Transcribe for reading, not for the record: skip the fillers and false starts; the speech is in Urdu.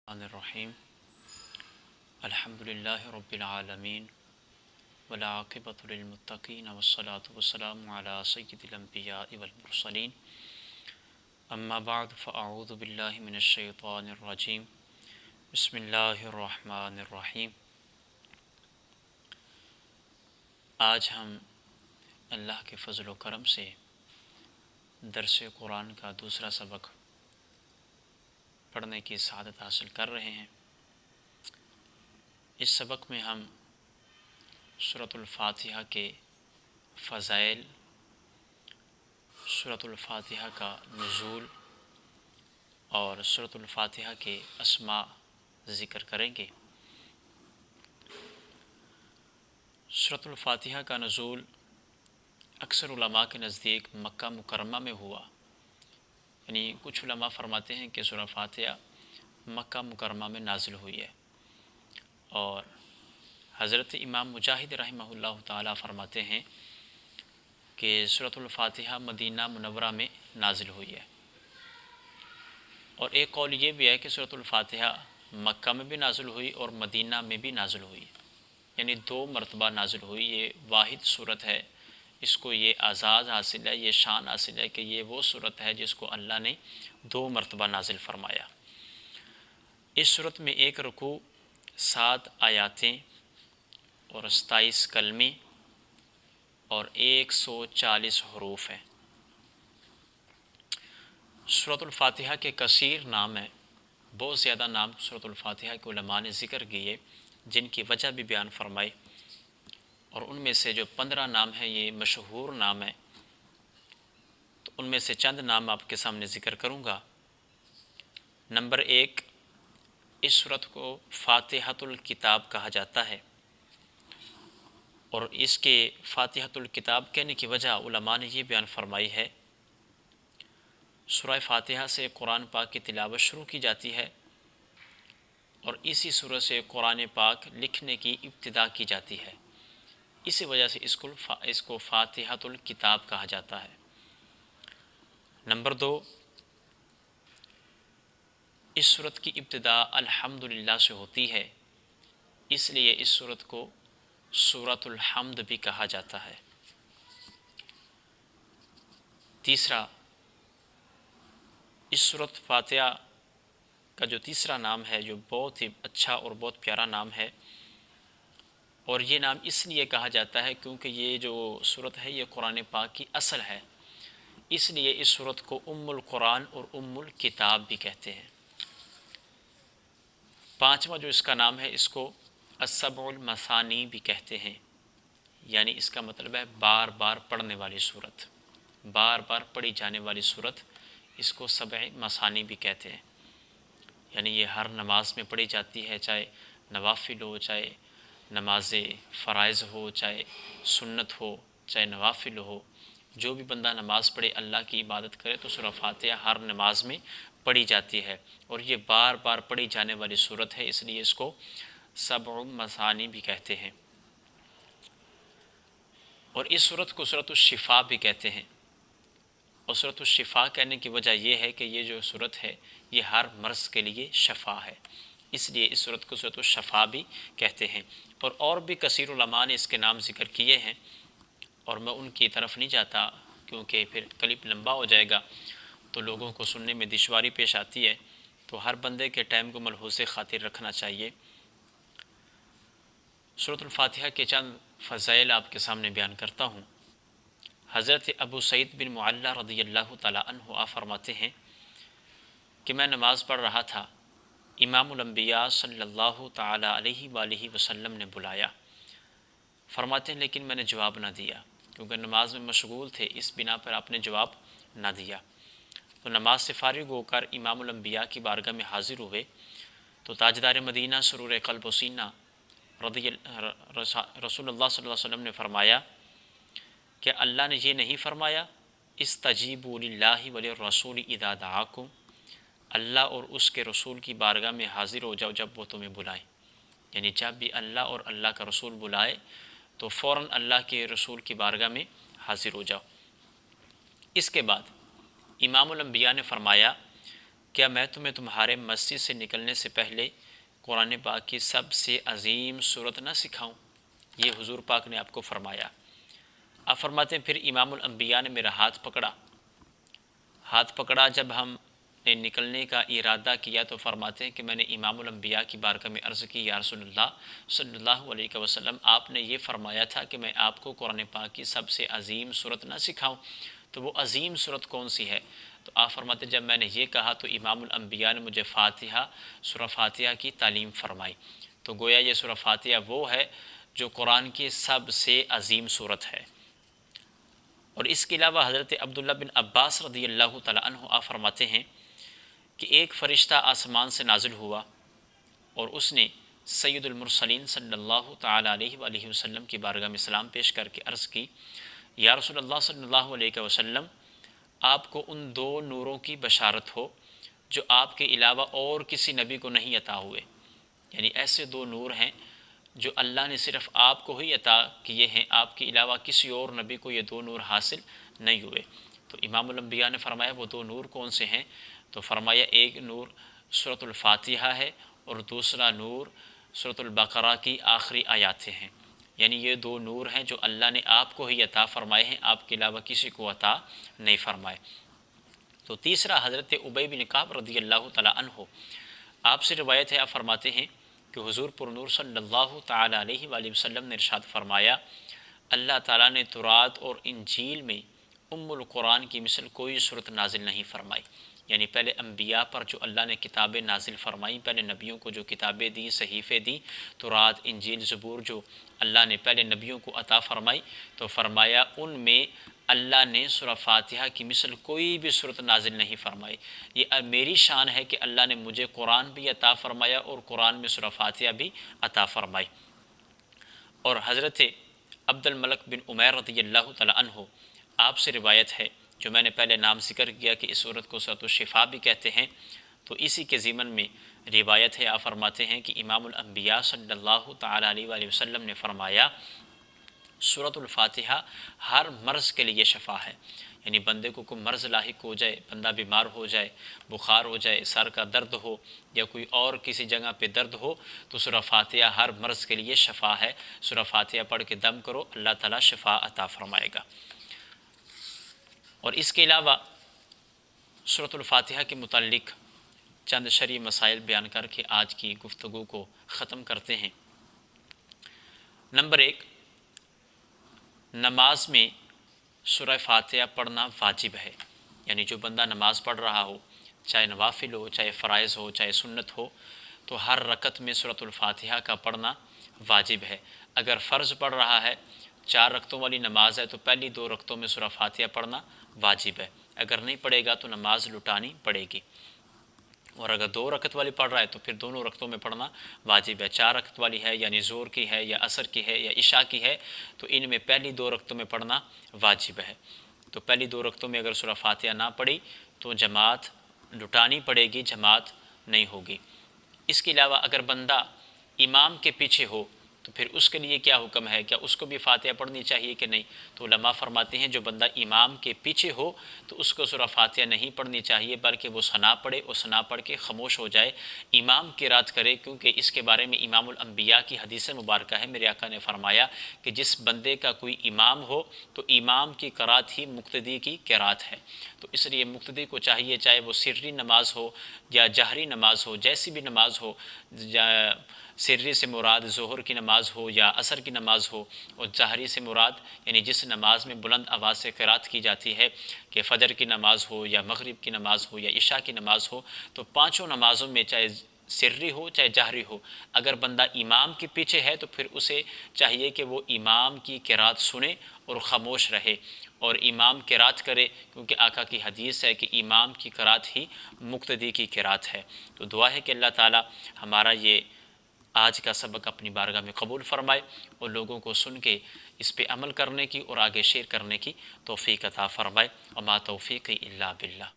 الرحیم الحمدللہ رب العالمین والعاقبۃ للمتقین والصلاة والسلام علی سید الانبیاء والمرسلین اما بعد فاعوذ باللہ من الشیطان الرجیم بسم اللہ الرحمن الرحیم۔ آج ہم اللہ کے فضل و کرم سے درس قرآن کا دوسرا سبق پڑھنے کی سعادت حاصل کر رہے ہیں۔ اس سبق میں ہم سورۃ الفاتحہ کے فضائل، سورۃ الفاتحہ کا نزول اور سورۃ الفاتحہ کے اسماء ذکر کریں گے۔ سورۃ الفاتحہ کا نزول اکثر علماء کے نزدیک مکہ مکرمہ میں ہوا، یعنی کچھ علماء فرماتے ہیں کہ سورہ فاتحہ مکہ مکرمہ میں نازل ہوئی ہے، اور حضرت امام مجاہد رحمہ اللہ تعالیٰ فرماتے ہیں کہ سورۃ الفاتحہ مدینہ منورہ میں نازل ہوئی ہے۔ اور ایک قول یہ بھی ہے کہ سورۃ الفاتحہ مکہ میں بھی نازل ہوئی اور مدینہ میں بھی نازل ہوئی، یعنی 2 مرتبہ نازل ہوئی۔ یہ واحد صورت ہے، اس کو یہ اعزاز حاصل ہے، یہ شان حاصل ہے کہ یہ وہ صورت ہے جس کو اللہ نے 2 مرتبہ نازل فرمایا۔ اس صورت میں 1 رکوع، 7 آیاتیں اور 27 کلمے اور 140 حروف ہیں۔ سورۃ الفاتحہ کے کثیر نام ہیں، بہت زیادہ نام سورۃ الفاتحہ کے علماء نے ذکر کیے، جن کی وجہ بھی بیان فرمائی، اور ان میں سے جو 15 نام ہیں یہ مشہور نام ہیں، تو ان میں سے چند نام آپ کے سامنے ذکر کروں گا۔ نمبر 1، اس سورت کو فاتحۃ الکتاب کہا جاتا ہے، اور اس کے فاتحۃ الکتاب کہنے کی وجہ علماء نے یہ بیان فرمائی ہے، سورہ فاتحہ سے قرآن پاک کی تلاوت شروع کی جاتی ہے، اور اسی سورہ سے قرآن پاک لکھنے کی ابتدا کی جاتی ہے، اسی وجہ سے اس کو فاتحۃ الکتاب کہا جاتا ہے۔ نمبر 2، اس سورت کی ابتدا الحمدللہ سے ہوتی ہے، اس لیے اس سورت کو سورۃ الحمد بھی کہا جاتا ہے۔ تیسرا، اس سورت فاتحہ کا جو تیسرا نام ہے، جو بہت ہی اچھا اور بہت پیارا نام ہے، اور یہ نام اس لیے کہا جاتا ہے کیونکہ یہ جو سورت ہے یہ قرآن پاک کی اصل ہے، اس لیے اس سورت کو ام القرآن اور ام الکتاب بھی کہتے ہیں۔ 5واں جو اس کا نام ہے، اس کو السبع المثانی بھی کہتے ہیں، یعنی اس کا مطلب ہے بار بار پڑھنے والی صورت، بار بار پڑھی جانے والی صورت، اس کو سبع مثانی بھی کہتے ہیں، یعنی یہ ہر نماز میں پڑھی جاتی ہے، چاہے نوافل ہو، چاہے نماز فرائض ہو، چاہے سنت ہو، چاہے نوافل ہو، جو بھی بندہ نماز پڑھے، اللہ کی عبادت کرے، تو سورہ فاتحہ ہر نماز میں پڑھی جاتی ہے، اور یہ بار بار پڑھی جانے والی صورت ہے، اس لیے اس کو سبع مثانی بھی کہتے ہیں۔ اور اس صورت کو سورۃ الشفاء بھی کہتے ہیں، اور سورۃ الشفاء کہنے کی وجہ یہ ہے کہ یہ جو صورت ہے یہ ہر مرض کے لیے شفا ہے، اس لیے اس صورت کو سورۃ الشفاء بھی کہتے ہیں۔ اور بھی کثیر علماء نے اس کے نام ذکر کیے ہیں، اور میں ان کی طرف نہیں جاتا کیونکہ پھر کلپ لمبا ہو جائے گا تو لوگوں کو سننے میں دشواری پیش آتی ہے، تو ہر بندے کے ٹائم کو ملحوظ خاطر رکھنا چاہیے۔ سورۃ الفاتحہ کے چند فضائل آپ کے سامنے بیان کرتا ہوں۔ حضرت ابو سعید بن معلیٰ رضی اللہ تعالیٰ عنہ فرماتے ہیں کہ میں نماز پڑھ رہا تھا، امام الانبیاء صلی اللہ تعالیٰ علیہ وآلہ وسلم نے بلایا، فرماتے ہیں لیکن میں نے جواب نہ دیا کیونکہ نماز میں مشغول تھے، اس بنا پر آپ نے جواب نہ دیا۔ تو نماز سے فارغ ہو کر امام الانبیاء کی بارگاہ میں حاضر ہوئے، تو تاجدار مدینہ سرور قلب و سینہ رسول اللہ صلی اللہ علیہ وسلم نے فرمایا کہ اللہ نے یہ نہیں فرمایا استجیبوا للہ وللرسول اذا دعاکم، اللہ اور اس کے رسول کی بارگاہ میں حاضر ہو جاؤ جب وہ تمہیں بلائیں، یعنی جب بھی اللہ اور اللہ کا رسول بلائے تو فوراً اللہ کے رسول کی بارگاہ میں حاضر ہو جاؤ۔ اس کے بعد امام الانبیاء نے فرمایا کیا میں تمہیں تمہارے مسجد سے نکلنے سے پہلے قرآن پاک کی سب سے عظیم صورت نہ سکھاؤں؟ یہ حضور پاک نے آپ کو فرمایا۔ آپ فرماتے ہیں پھر امام الانبیاء نے میرا ہاتھ پکڑا جب ہم نے نکلنے کا ارادہ کیا تو فرماتے ہیں کہ میں نے امام الانبیاء کی بارگاہ میں عرض کی، یا رسول اللہ صلی اللہ علیہ وسلم، آپ نے یہ فرمایا تھا کہ میں آپ کو قرآن پاک کی سب سے عظیم صورت نہ سکھاؤں، تو وہ عظیم صورت کون سی ہے؟ تو آپ فرماتے ہیں جب میں نے یہ کہا تو امام الانبیاء نے مجھے سورہ فاتحہ کی تعلیم فرمائی۔ تو گویا یہ سورہ فاتحہ وہ ہے جو قرآن کی سب سے عظیم صورت ہے۔ اور اس کے علاوہ حضرت عبداللہ بن عباس رضی اللہ تعالیٰ عنہ آپ فرماتے ہیں کہ ایک فرشتہ آسمان سے نازل ہوا اور اس نے سید المرسلین صلی اللہ تعالیٰ علیہ وآلہ وسلم کی بارگاہ میں سلام پیش کر کے عرض کی، یا رسول اللہ صلی اللہ علیہ وسلم، آپ کو ان دو نوروں کی بشارت ہو جو آپ کے علاوہ اور کسی نبی کو نہیں عطا ہوئے، یعنی ایسے دو نور ہیں جو اللہ نے صرف آپ کو ہی عطا کیے ہیں، آپ کے علاوہ کسی اور نبی کو یہ دو نور حاصل نہیں ہوئے۔ تو امام الانبیاء نے فرمایا وہ دو نور کون سے ہیں؟ تو فرمایا ایک نور سورۃ الفاتحہ ہے اور دوسرا نور سورۃ البقرہ کی آخری آیاتیں ہیں، یعنی یہ دو نور ہیں جو اللہ نے آپ کو ہی عطا فرمائے ہیں، آپ کے علاوہ کسی کو عطا نہیں فرمائے۔ تو تیسرا حضرت ابی بن کعب رضی اللہ تعالیٰ عنہ، آپ سے روایت ہے، آپ فرماتے ہیں کہ حضور پر نور صلی اللہ تعالیٰ علیہ وآلہ وسلم نے ارشاد فرمایا، اللہ تعالیٰ نے تورات اور انجیل میں ام القرآن کی مثل کوئی صورت نازل نہیں فرمائی، یعنی پہلے انبیاء پر جو اللہ نے کتابیں نازل فرمائیں، پہلے نبیوں کو جو کتابیں دیں، صحیفے دیں، تورات، انجیل، زبور جو اللہ نے پہلے نبیوں کو عطا فرمائی، تو فرمایا ان میں اللہ نے سورہ فاتحہ کی مثل کوئی بھی صورت نازل نہیں فرمائی۔ یہ میری شان ہے کہ اللہ نے مجھے قرآن بھی عطا فرمایا اور قرآن میں سورہ فاتحہ بھی عطا فرمائی۔ اور حضرت عبد الملک بن عمیر رضی اللہ تعالیٰ عنہ، آپ سے روایت ہے، جو میں نے پہلے نام ذکر کیا کہ اس سورت کو سورۃ الشفاء بھی کہتے ہیں، تو اسی کے ضمن میں روایت ہے، آپ فرماتے ہیں کہ امام الانبیاء صلی اللہ تعالیٰ علیہ وآلہ وسلم نے فرمایا سورۃ الفاتحہ ہر مرض کے لیے شفا ہے، یعنی بندے کو کوئی مرض لاحق ہو جائے، بندہ بیمار ہو جائے، بخار ہو جائے، سر کا درد ہو یا کوئی اور کسی جگہ پہ درد ہو، تو سورہ فاتحہ ہر مرض کے لیے شفا ہے۔ سورہ فاتحہ پڑھ کے دم کرو، اللہ تعالیٰ شفا عطا فرمائے گا۔ اور اس کے علاوہ سورۃ الفاتحہ کے متعلق چند شرعی مسائل بیان کر کے آج کی گفتگو کو ختم کرتے ہیں۔ نمبر 1، نماز میں سورہ فاتحہ پڑھنا واجب ہے، یعنی جو بندہ نماز پڑھ رہا ہو، چاہے نوافل ہو، چاہے فرائض ہو، چاہے سنت ہو، تو ہر رکعت میں سورۃ الفاتحہ کا پڑھنا واجب ہے۔ اگر فرض پڑھ رہا ہے، 4 رکعتوں والی نماز ہے، تو پہلی 2 رکعتوں میں سورہ فاتحہ پڑھنا واجب ہے، اگر نہیں پڑھے گا تو نماز لٹانی پڑے گی۔ اور اگر 2 رکعت والی پڑھ رہا ہے تو پھر دونوں رکعتوں میں پڑھنا واجب ہے۔ 4 رکعت والی ہے، یعنی ظہر کی ہے یا عصر کی ہے یا عشاء کی ہے، تو ان میں پہلی 2 رکعتوں میں پڑھنا واجب ہے۔ تو پہلی 2 رکعتوں میں اگر سورہ فاتحہ نہ پڑھی تو جماعت لٹانی پڑے گی، جماعت نہیں ہوگی۔ اس کے علاوہ اگر بندہ امام کے پیچھے ہو تو پھر اس کے لیے کیا حکم ہے؟ کیا اس کو بھی فاتحہ پڑھنی چاہیے کہ نہیں؟ تو علماء فرماتے ہیں جو بندہ امام کے پیچھے ہو تو اس کو سورہ فاتحہ نہیں پڑھنی چاہیے، بلکہ وہ ثنا پڑھے اور ثنا پڑھ کے خاموش ہو جائے، امام قرات کرے، کیونکہ اس کے بارے میں امام الانبیاء کی حدیث مبارکہ ہے، میرے آقا نے فرمایا کہ جس بندے کا کوئی امام ہو تو امام کی قرات ہی مقتدی کی قرات ہے۔ تو اس لیے مقتدی کو چاہیے، چاہے وہ سری نماز ہو یا جہری نماز ہو، جیسی بھی نماز ہو، سری سے مراد ظہر کی نماز ہو یا عصر کی نماز ہو، اور جہری سے مراد یعنی جس نماز میں بلند آواز سے قرات کی جاتی ہے، کہ فجر کی نماز ہو یا مغرب کی نماز ہو یا عشاء کی نماز ہو، تو پانچوں نمازوں میں چاہے سری ہو چاہے جہری ہو، اگر بندہ امام کے پیچھے ہے تو پھر اسے چاہیے کہ وہ امام کی قرات سنے اور خاموش رہے اور امام قرات کرے، کیونکہ آقا کی حدیث ہے کہ امام کی قرات ہی مقتدی کی قرات ہے۔ تو دعا ہے کہ اللہ تعالی ہمارا یہ آج کا سبق اپنی بارگاہ میں قبول فرمائے اور لوگوں کو سن کے اس پہ عمل کرنے کی اور آگے شیئر کرنے کی توفیق عطا فرمائے۔ وما توفیقی الا باللہ۔